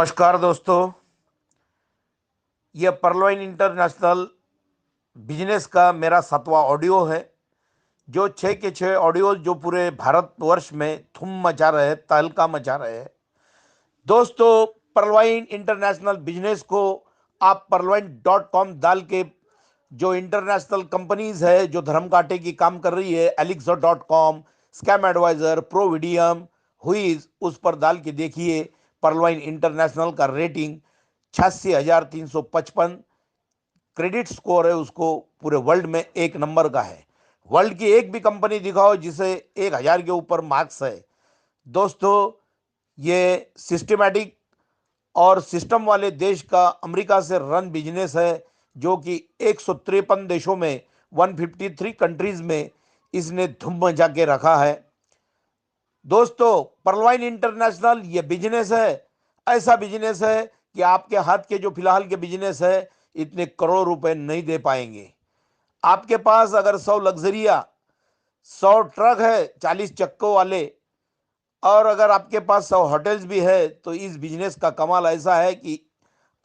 नमस्कार दोस्तों। यह परलवाइन इंटरनेशनल बिजनेस का मेरा 7वां ऑडियो है। जो 6 के 6 ऑडियो जो पूरे भारतवर्ष में धूम मचा रहे हैं, तहलका मचा रहे हैं। दोस्तों, परलवाइन इंटरनेशनल बिजनेस को आप परलवाइन.com डाल के जो इंटरनेशनल कंपनीज है जो धर्म कांटे की काम कर रही है, एलिक्सो.com, स्कैम एडवाइजर, प्रोविडियम, हुईज, उस पर डाल के देखिए। परलवाइन इंटरनेशनल का रेटिंग 86,355 क्रेडिट स्कोर है, उसको पूरे वर्ल्ड में 1 नंबर का है। वर्ल्ड की एक भी कंपनी दिखाओ जिसे 1,000 के ऊपर मार्क्स है। दोस्तों, ये सिस्टमैटिक और सिस्टम वाले देश का अमेरिका से रन बिजनेस है, जो कि 153 देशों में 153 कंट्रीज में इसने धूम मचा के रखा है। दोस्तों, परलवाइन इंटरनेशनल ये बिजनेस है, ऐसा बिजनेस है कि आपके हाथ के जो फिलहाल के बिजनेस है इतने करोड़ रुपए नहीं दे पाएंगे। आपके पास अगर 100 लग्जरिया, 100 ट्रक है 40 चक्कों वाले, और अगर आपके पास 100 होटल्स भी है, तो इस बिजनेस का कमाल ऐसा है कि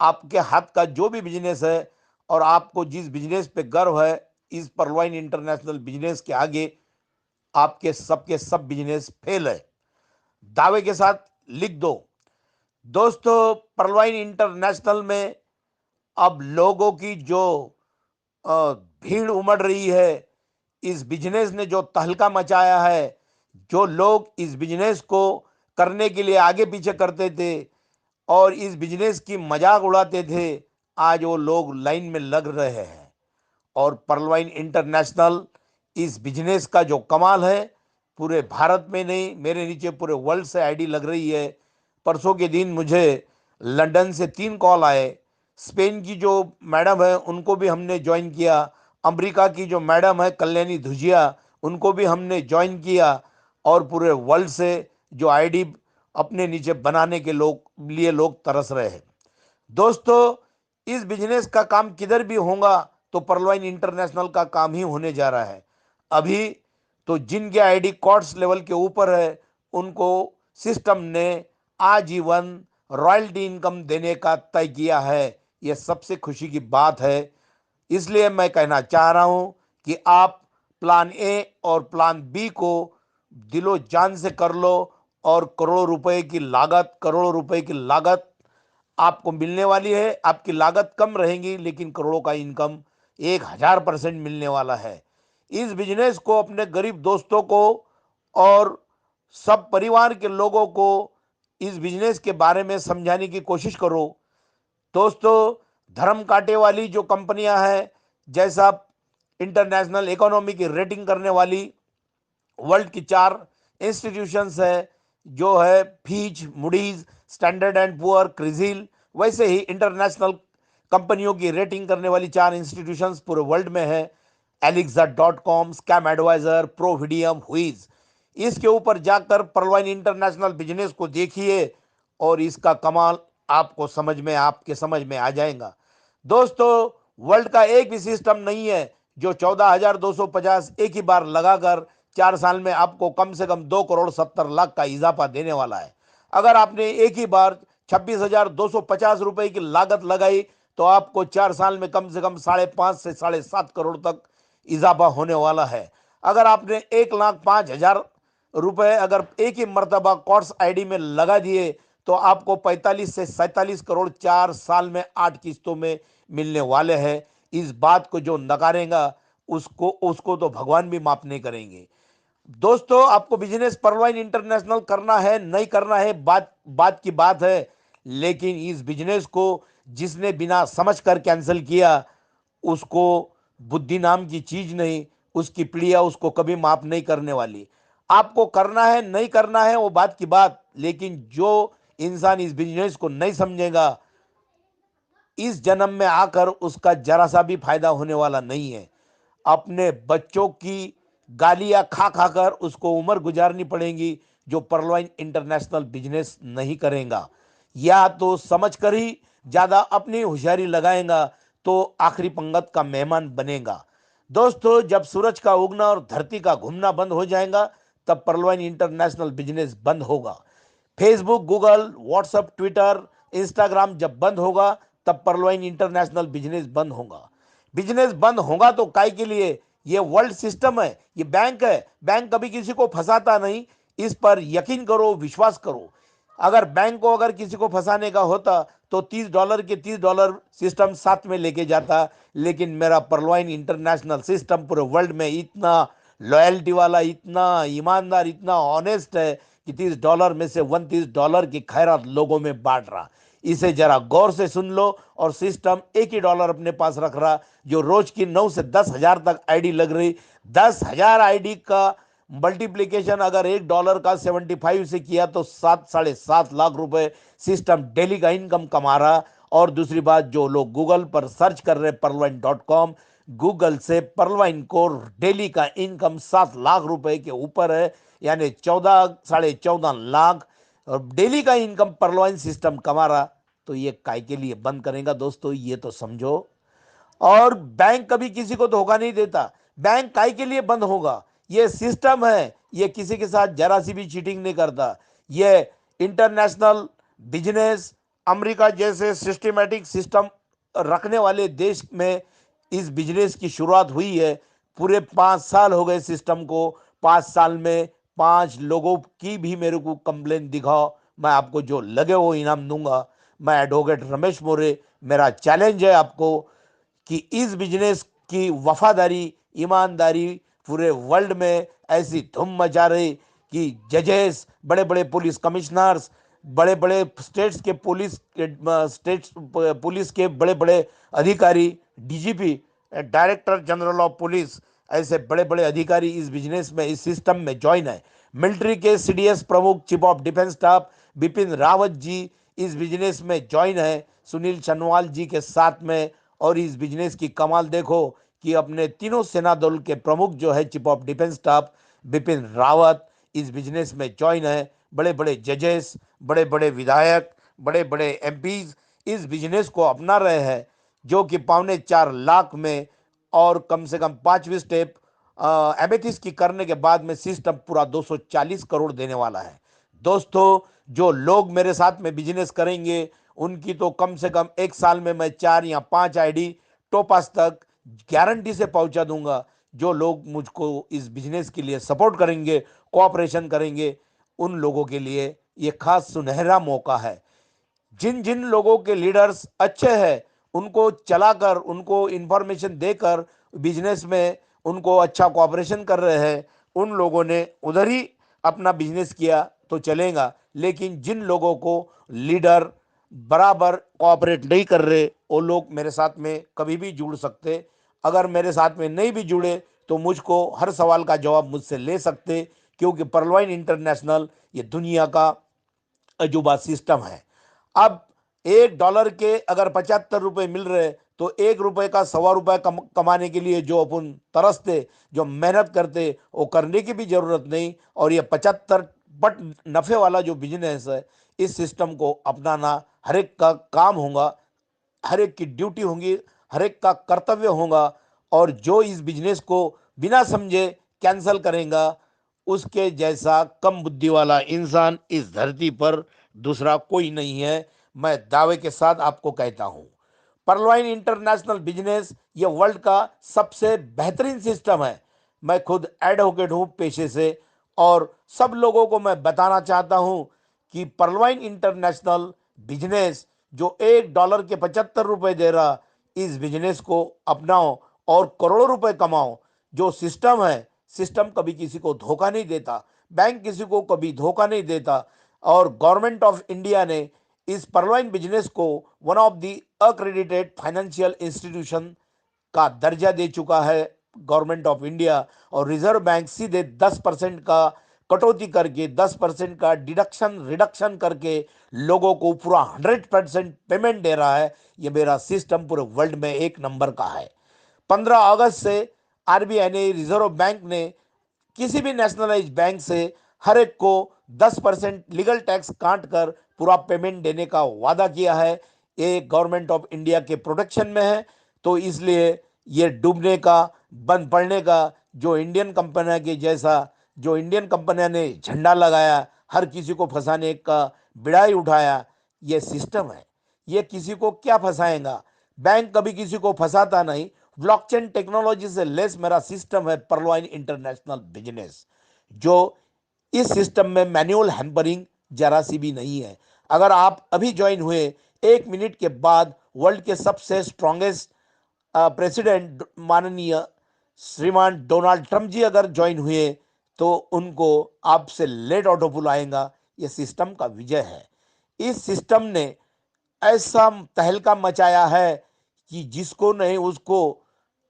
आपके हाथ का जो भी बिजनेस है और आपको जिस बिजनेस पे गर्व है, इस परलवाइन इंटरनेशनल बिजनेस के आगे आपके सबके सब बिजनेस फेल है। दावे के साथ लिख दो। दोस्तों, परलवाइन इंटरनेशनल में अब लोगों की जो भीड़ उमड़ रही है, इस बिजनेस ने जो तहलका मचाया है, जो लोग इस बिजनेस को करने के लिए आगे पीछे करते थे और इस बिजनेस की मजाक उड़ाते थे, आज वो लोग लाइन में लग रहे हैं। और परलवाइन इंटरनेशनल इस बिजनेस का जो कमाल है, पूरे भारत में नहीं, मेरे नीचे पूरे वर्ल्ड से आईडी लग रही है। परसों के दिन मुझे लंदन से 3 कॉल आए। स्पेन की जो मैडम है उनको भी हमने ज्वाइन किया। अमेरिका की जो मैडम है कल्याणी धुजिया, उनको भी हमने ज्वाइन किया। और पूरे वर्ल्ड से जो आईडी अपने नीचे बनाने के लोग तरस रहे हैं। दोस्तों, इस बिजनेस का काम किधर भी होगा तो परलवाइन इंटरनेशनल का काम ही होने जा रहा है। अभी तो जिनके आईडी कॉर्ट्स लेवल के ऊपर है, उनको सिस्टम ने आजीवन रॉयल्टी इनकम देने का तय किया है। यह सबसे खुशी की बात है। इसलिए मैं कहना चाह रहा हूं कि आप प्लान ए और प्लान बी को दिलो जान से कर लो, और करोड़ों रुपए की लागत आपको मिलने वाली है। आपकी लागत कम रहेगी लेकिन करोड़ों का इनकम 1,000% मिलने वाला है। इस बिजनेस को अपने गरीब दोस्तों को और सब परिवार के लोगों को इस बिजनेस के बारे में समझाने की कोशिश करो। दोस्तों, धर्म कांटे वाली जो कंपनियां हैं, जैसा इंटरनेशनल इकोनॉमी की रेटिंग करने वाली वर्ल्ड की 4 इंस्टीट्यूशंस है, जो है फीच, मूडीज, स्टैंडर्ड एंड पुअर, क्रिजिल, वैसे ही इंटरनेशनल कंपनियों की रेटिंग करने वाली 4 इंस्टीट्यूशंस पूरे वर्ल्ड में है। एलिक्सा.com, स्कैम एडवाइजर, प्रोविडियम, हुईज। इसके ऊपर जाकर परलवाइन इंटरनेशनल बिजनेस को देखिए और इसका कमाल आपके समझ में आ जाएगा। दोस्तों, वर्ल्ड का एक भी सिस्टम नहीं है जो 14,250 एक ही बार लगाकर 4 साल में आपको कम से कम 2,70,00,000 का इजाफा देने वाला है। अगर आपने एक ही बार 26,250 रुपए की लागत लगाई तो आपको 4 साल में कम से कम 5.5 से 7.5 करोड़ तक इजाफा होने वाला है। अगर आपने 1,05,000 रुपए अगर एक ही मर्तबा कॉर्ट्स आईडी में लगा दिए तो आपको 45 से 47 करोड़ 4 साल में 8 किस्तों में मिलने वाले हैं। इस बात को जो नकारेगा उसको उसको तो भगवान भी माफ नहीं करेंगे। दोस्तों, आपको बिजनेस परलवाइन इंटरनेशनल करना है नहीं करना है, बात बात की बात है। लेकिन इस बिजनेस को जिसने बिना समझ कर कैंसिल किया, उसको बुद्धि नाम की चीज नहीं, उसकी पीढ़ियां उसको कभी माफ नहीं करने वाली। आपको करना है नहीं करना है वो बात की बात, लेकिन जो इंसान इस बिजनेस को नहीं समझेगा, इस जन्म में आकर उसका जरा सा भी फायदा होने वाला नहीं है। अपने बच्चों की गालियां खा खाकर उसको उम्र गुजारनी पड़ेगी जो परलवाइन इंटरनेशनल बिजनेस नहीं करेगा। या तो समझकर ही ज्यादा अपनी होशियारी लगाएगा तो आखिरी पंगत का मेहमान बनेगा। दोस्तों, जब सूरज का उगना और धरती का घूमना बंद हो जाएगा, तब परलवाइन इंटरनेशनल बिजनेस बंद होगा। Facebook, Google, WhatsApp, Twitter, Instagram जब बंद होगा तब पर्लवाइन इंटरनेशनल बिजनेस बंद होगा। बिजनेस बंद होगा तो काय के लिए? ये वर्ल्ड सिस्टम है, ये बैंक है, बैंक कभी किसी को फंसाता नहीं। इस पर यकीन करो, विश्वास करो। अगर बैंक को अगर किसी को फंसाने का होता तो $30 के $30 सिस्टम साथ में लेके जाता। लेकिन मेरा पर्लवाइन इंटरनेशनल सिस्टम पूरे वर्ल्ड में इतना लॉयल्टी वाला, इतना ईमानदार, इतना ऑनेस्ट है कि $30 में से $29 की खैरात लोगों में बांट रहा। इसे जरा गौर से सुन लो। और सिस्टम एक ही डॉलर अपने पास रख रहा, जो रोज की 9 से 10 हजार तक आईडी लग रही। 10 हजार आईडी का मल्टीप्लीकेशन अगर $1 का 75 से किया तो 7-7.5 लाख रुपए सिस्टम डेली का इनकम कमा रहा। और दूसरी बात, जो लोग गूगल पर सर्च कर रहे perlwine.com, गूगल से पर्लवाइन को डेली का इनकम 7 लाख रुपए के ऊपर है, यानी 14-14.5 लाख डेली का इनकम पर्लवाइन सिस्टम कमा रहा। तो ये काय के लिए बंद करेगा दोस्तों, ये तो समझो। और बैंक कभी किसी को धोखा नहीं देता। बैंक काय के लिए बंद होगा? ये सिस्टम है, ये किसी के साथ जरा सी भी चीटिंग नहीं करता। ये इंटरनेशनल बिजनेस, अमेरिका जैसे सिस्टमेटिक सिस्टम रखने वाले देश में इस बिजनेस की शुरुआत हुई है। पूरे 5 साल हो गए सिस्टम को। 5 साल में 5 लोगों की भी मेरे को कंप्लेन दिखाओ, मैं आपको जो लगे वो इनाम दूंगा। मैं एडवोकेट रमेश मोरे, मेरा चैलेंज है आपको कि इस बिजनेस की वफादारी, ईमानदारी पूरे वर्ल्ड में ऐसी धूम मचा रही कि जजेस, बड़े बड़े पुलिस कमिश्नर्स, बड़े बड़े स्टेट्स पुलिस के बड़े बड़े अधिकारी, DGP, director general of police, ऐसे बड़े बड़े अधिकारी इस बिजनेस में, इस सिस्टम में ज्वाइन है। मिलिट्री के सीडीएस प्रमुख, chief of defence staff Bipin Rawat ji इस बिजनेस में ज्वाइन है, सुनील चनवाल जी के साथ में। और इस बिजनेस की कमाल देखो कि अपने तीनों सेना दल के प्रमुख जो है chief of defence staff Bipin Rawat इस बिजनेस में ज्वाइन है। बड़े बड़े जजेस, बड़े बड़े विधायक, बड़े बड़े एमपीज इस बिजनेस को अपना रहे हैं, जो कि 4.25 लाख में और कम से कम 5वीं स्टेप एमेथिस की करने के बाद में सिस्टम पूरा 240 करोड़ देने वाला है। दोस्तों, जो लोग मेरे साथ में बिजनेस करेंगे उनकी तो कम से कम 1 साल में मैं 4 या 5 आईडी टोपास तक गारंटी से पहुंचा दूंगा। जो लोग मुझको इस बिजनेस के लिए सपोर्ट करेंगे, कोऑपरेशन करेंगे, उन लोगों के लिए ये खास सुनहरा मौका है। जिन जिन लोगों के लीडर्स अच्छे हैं उनको चलाकर, उनको इंफॉर्मेशन देकर बिजनेस में उनको अच्छा कोऑपरेशन कर रहे हैं, उन लोगों ने उधर ही अपना बिजनेस किया तो चलेगा। लेकिन जिन लोगों को लीडर बराबर कोऑपरेट नहीं कर रहे, वो लोग मेरे साथ में कभी भी जुड़ सकते। अगर मेरे साथ में नहीं भी जुड़े तो मुझको हर सवाल का जवाब मुझसे ले सकते, क्योंकि पर्लवाइन इंटरनेशनल ये दुनिया का अजूबा सिस्टम है। अब $1 के अगर 75 रुपए मिल रहे तो $1 का ₹1.25 कमाने के लिए जो अपन तरसते, जो मेहनत करते, वो करने की भी जरूरत नहीं। और ये 75 बट नफे वाला जो बिजनेस है, इस सिस्टम को अपनाना हर एक का काम होगा, हर एक की ड्यूटी होगी, हर एक का कर्तव्य होगा। और जो इस बिजनेस को बिना समझे कैंसल करेगा, उसके जैसा कम बुद्धि वाला इंसान इस धरती पर दूसरा कोई नहीं है। मैं दावे के साथ आपको कहता हूं, पर्लवाइन इंटरनेशनल बिजनेस ये वर्ल्ड का सबसे बेहतरीन सिस्टम है। मैं खुद एडवोकेट हूं पेशे से, और सब लोगों को मैं बताना चाहता हूं कि पर्लवाइन इंटरनेशनल बिजनेस जो $1 के 75 रुपए दे रहा, इस बिजनेस को अपनाओ और करोड़ों रुपए कमाओ। जो सिस्टम है, सिस्टम कभी किसी को धोखा नहीं देता, बैंक किसी को कभी धोखा नहीं देता। और गवर्नमेंट ऑफ इंडिया ने इस पर्लवाइन बिजनेस को one of the accredited financial institution का दर्जा दे चुका है गवर्नमेंट ऑफ इंडिया। और रिजर्व बैंक सीधे 10% का कटौती करके, 10% का डिडक्शन रिडक्शन करके लोगों को पूरा 100% पेमेंट दे रहा है। ये मेरा सिस्टम पूरे वर्ल्ड में एक नंबर का है। 15 अगस्त से आरबीआई ने, रिजर्व बैंक ने किसी भी नेशनलाइज बैंक से हर एक को 10% लीगल टैक्स काट कर पूरा पेमेंट देने का वादा किया है। ये गवर्नमेंट ऑफ इंडिया के प्रोटेक्शन में है। तो इसलिए ये डूबने का, बंद पड़ने का, जो इंडियन कंपनियां के जैसा, जो इंडियन कंपनियां ने झंडा लगाया, हर किसी को फंसाने का बिड़ाई उठाया, ये सिस्टम है, ये किसी को क्या फंसाएगा। बैंक कभी किसी को फंसाता नहीं। ब्लॉकचेन टेक्नोलॉजी से लेस मेरा सिस्टम है पर्लवाइन इंटरनेशनल बिजनेस, जो इस सिस्टम में मैनुअल हैम्परिंग जरा सी भी नहीं है। अगर आप अभी ज्वाइन हुए, 1 मिनट के बाद वर्ल्ड के सबसे स्ट्रॉन्गेस्ट प्रेसिडेंट माननीय श्रीमान डोनाल्ड ट्रंप जी अगर ज्वाइन हुए, तो उनको आपसे लेट ऑटोपुल आएगा। ये सिस्टम का विजय है। इस सिस्टम ने ऐसा तहलका मचाया है कि जिसको नहीं उसको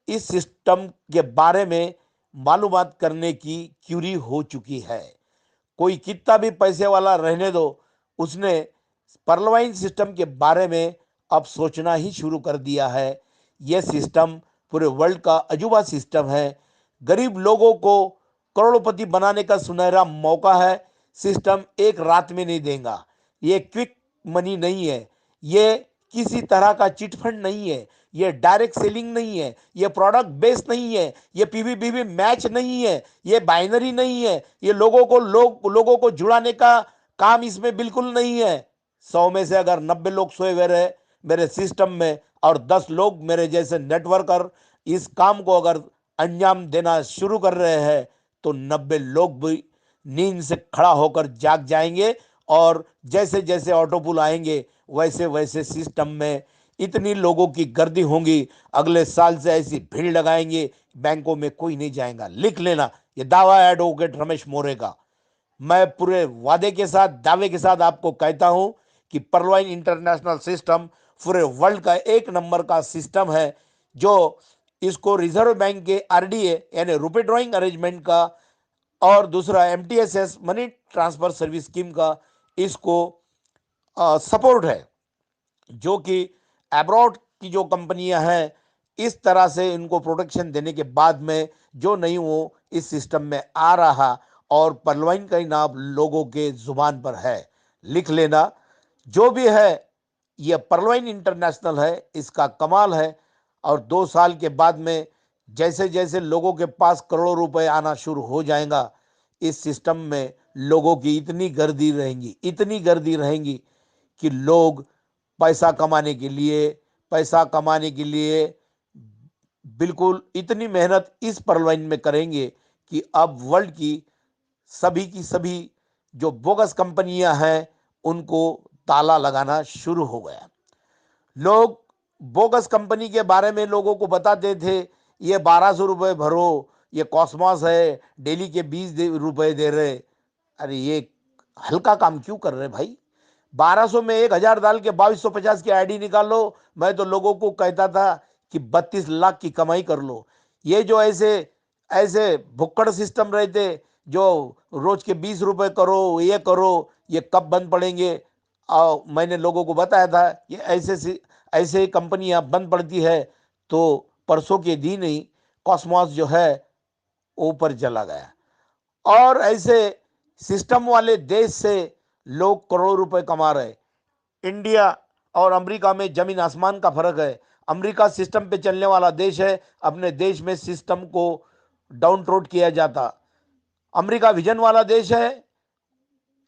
इस सिस्टम के बारे में मालूमात करने की क्यूरी हो चुकी है। कोई कितना भी पैसे वाला रहने दो, उसने पर्लवाइन सिस्टम के बारे में अब सोचना ही शुरू कर दिया है। यह सिस्टम पूरे वर्ल्ड का अजूबा सिस्टम है। गरीब लोगों को करोड़पति बनाने का सुनहरा मौका है। सिस्टम एक रात में नहीं देगा। ये क्विक मनी नहीं है, ये किसी तरह का चिटफंड नहीं है, ये डायरेक्ट सेलिंग नहीं है, ये प्रोडक्ट बेस्ड नहीं है, ये पीवीबीवी मैच नहीं है, ये बाइनरी नहीं है, ये लोगों को जुड़ाने का काम इसमें बिल्कुल नहीं है। 100 में से अगर 90 लोग सोए हुए रहे मेरे सिस्टम में और 10 लोग मेरे जैसे नेटवर्कर इस काम को अगर अंजाम देना शुरू कर रहे हैं, तो 90 लोग भी नींद से खड़ा होकर जाग जाएंगे। और जैसे जैसे ऑटोपुल आएंगे वैसे वैसे सिस्टम में इतनी लोगों की गर्दी होंगी, अगले साल से ऐसी भीड़ लगाएंगे, बैंकों में कोई नहीं जाएगा। लिख लेना, ये दावा है एडवोकेट रमेश मोरे का। मैं पूरे वादे के साथ, दावे के साथ आपको कहता हूं कि पर्लवाइन इंटरनेशनल सिस्टम पूरे वर्ल्ड का एक नंबर का सिस्टम है, जो इसको रिजर्व बैंक के आरडीए यानी रुपए ड्रॉइंग अरेंजमेंट का और दूसरा एमटीएसएस मनी ट्रांसफर सर्विस स्कीम का इसको सपोर्ट है। जो कि एब्रॉड की जो कंपनियां हैं, इस तरह से इनको प्रोटेक्शन देने के बाद में जो नहीं वो इस सिस्टम में आ रहा, और पर्लवाइन का नाम लोगों के जुबान पर है। लिख लेना, जो भी है ये पर्लवाइन इंटरनेशनल है, इसका कमाल है। और 2 साल के बाद में जैसे जैसे लोगों के पास करोड़ों रुपए आना शुरू हो जाएगा, इस सिस्टम में लोगों की इतनी गर्दी रहेंगी कि लोग पैसा कमाने के लिए बिल्कुल इतनी मेहनत इस पर्लवाइन में करेंगे कि अब वर्ल्ड की सभी जो बोगस कंपनियां हैं उनको ताला लगाना शुरू हो गया। लोग बोगस कंपनी के बारे में लोगों को बताते थे, ये 1200 रुपये भरो, ये कॉस्मॉस है, डेली के 20 रुपये दे रहे। अरे ये हल्का काम क्यों कर रहे भाई। 1200 में 1000 डाल के 2250 की आईडी निकालो। मैं तो लोगों को कहता था कि 32 लाख की कमाई कर लो। ये जो ऐसे ऐसे भुक्कड़ सिस्टम रहते, जो रोज के 20 रुपए करो, ये करो, ये कब बंद पड़ेंगे। और मैंने लोगों को बताया था ये ऐसे ही कंपनियां बंद पड़ती है। तो परसों के दिन ही कॉस्मॉस जो है ऊपर चला गया। और ऐसे सिस्टम वाले देश से लोग करोड़ों रुपए कमा रहे। इंडिया और अमेरिका में जमीन आसमान का फर्क है। अमेरिका सिस्टम पे चलने वाला देश है, अपने देश में सिस्टम को डाउन ट्रोड किया जाता। अमेरिका विजन वाला देश है,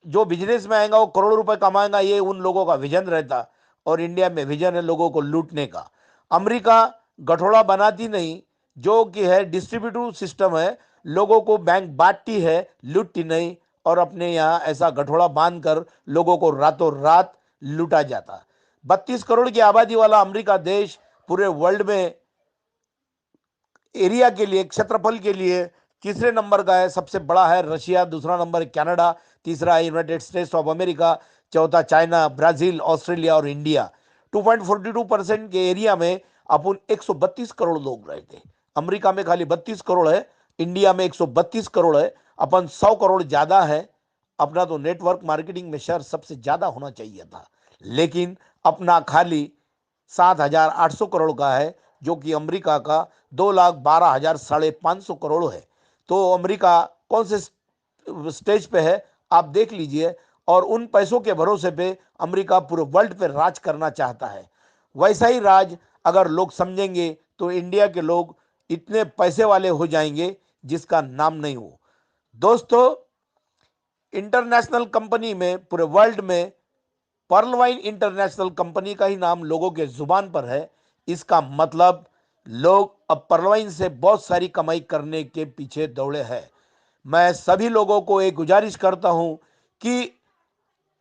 जो बिजनेस में आएगा वो करोड़ों रुपए कमाएगा, ये उन लोगों का विजन रहता। और इंडिया में विजन है लोगों को लूटने का। अमेरिका गठोड़ा बनाती नहीं, जो कि है डिस्ट्रीब्यूटिव सिस्टम है, लोगों को बैंक बांटती है, लूटती नहीं। और अपने यहाँ ऐसा गठोड़ा बांध कर लोगों को रातों रात लूटा जाता। 32 करोड़ की आबादी वाला अमेरिका देश पूरे वर्ल्ड में एरिया के लिए, क्षेत्रफल के लिए तीसरे नंबर का है। सबसे बड़ा है रशिया, दूसरा नंबर है कनाडा, तीसरा है यूनाइटेड स्टेट्स ऑफ अमेरिका, चौथा चाइना, ब्राजील, ऑस्ट्रेलिया और इंडिया। 2.42% के एरिया में अपन 132 करोड़ लोग रहते हैं। अमेरिका में खाली 32 करोड़ है, इंडिया में 132 करोड़ है। अपन 100 करोड़ ज्यादा है। अपना तो नेटवर्क मार्केटिंग में शेयर सबसे ज्यादा होना चाहिए था, लेकिन अपना खाली 7,800 करोड़ का है, जो कि अमेरिका का 2,12,000 550 करोड़ है। तो अमेरिका कौन से स्टेज पे है आप देख लीजिए। और उन पैसों के भरोसे पे अमेरिका पूरे वर्ल्ड पे राज करना चाहता है। वैसा ही राज अगर लोग समझेंगे तो इंडिया के लोग इतने पैसे वाले हो जाएंगे जिसका नाम नहीं हो। दोस्तों, इंटरनेशनल कंपनी में पूरे वर्ल्ड में पर्ल वाइन इंटरनेशनल कंपनी का ही नाम लोगों के जुबान पर है। इसका मतलब लोग अब पर्ल वाइन से बहुत सारी कमाई करने के पीछे दौड़े हैं। मैं सभी लोगों को एक गुजारिश करता हूं कि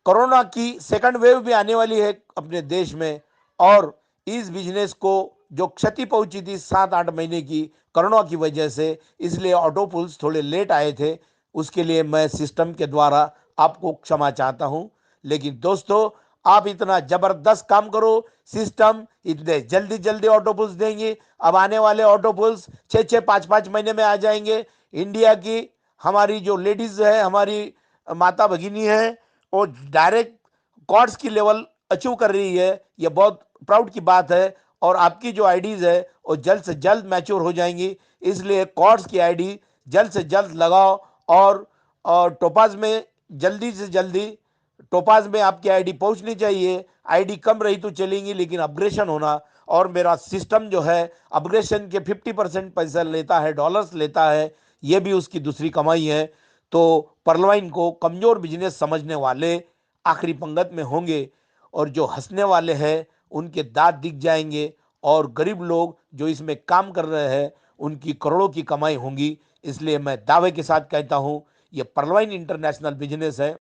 कोरोना की सेकंड वेव भी आने वाली है अपने देश में, और इस बिजनेस को जो क्षति पहुंची थी 7-8 महीने की कोरोना की वजह से, इसलिए ऑटो पुल्स थोड़े लेट आए थे। उसके लिए मैं सिस्टम के द्वारा आपको क्षमा चाहता हूं। लेकिन दोस्तों, आप इतना जबरदस्त काम करो, सिस्टम इतने जल्दी जल्दी ऑटो पुल्स देंगे। अब आने वाले ऑटो पुल्स 6-6, 5-5 महीने में आ जाएंगे। इंडिया की हमारी जो लेडीज है, हमारी माता भगिनी है, वो डायरेक्ट कॉर्ड्स की लेवल अचीव कर रही है। ये बहुत प्राउड की बात है। और आपकी जो आईडीज है वो जल्द से जल्द मैच्योर हो जाएंगी। इसलिए कॉर्ड्स की आईडी जल्द से जल्द लगाओ। और टोपाज में जल्दी से जल्दी, टोपाज में आपकी आईडी पहुंचनी चाहिए। आईडी कम रही तो चलेंगी, लेकिन अपग्रेशन होना। और मेरा सिस्टम जो है अपग्रेशन के 50% पैसा लेता है, डॉलर्स लेता है। ये भी उसकी दूसरी कमाई है। तो परलवाइन को कमजोर बिजनेस समझने वाले आखिरी पंगत में होंगे, और जो हंसने वाले हैं उनके दांत दिख जाएंगे। और गरीब लोग जो इसमें काम कर रहे हैं उनकी करोड़ों की कमाई होंगी। इसलिए मैं दावे के साथ कहता हूं, ये परलवाइन इंटरनेशनल बिजनेस है।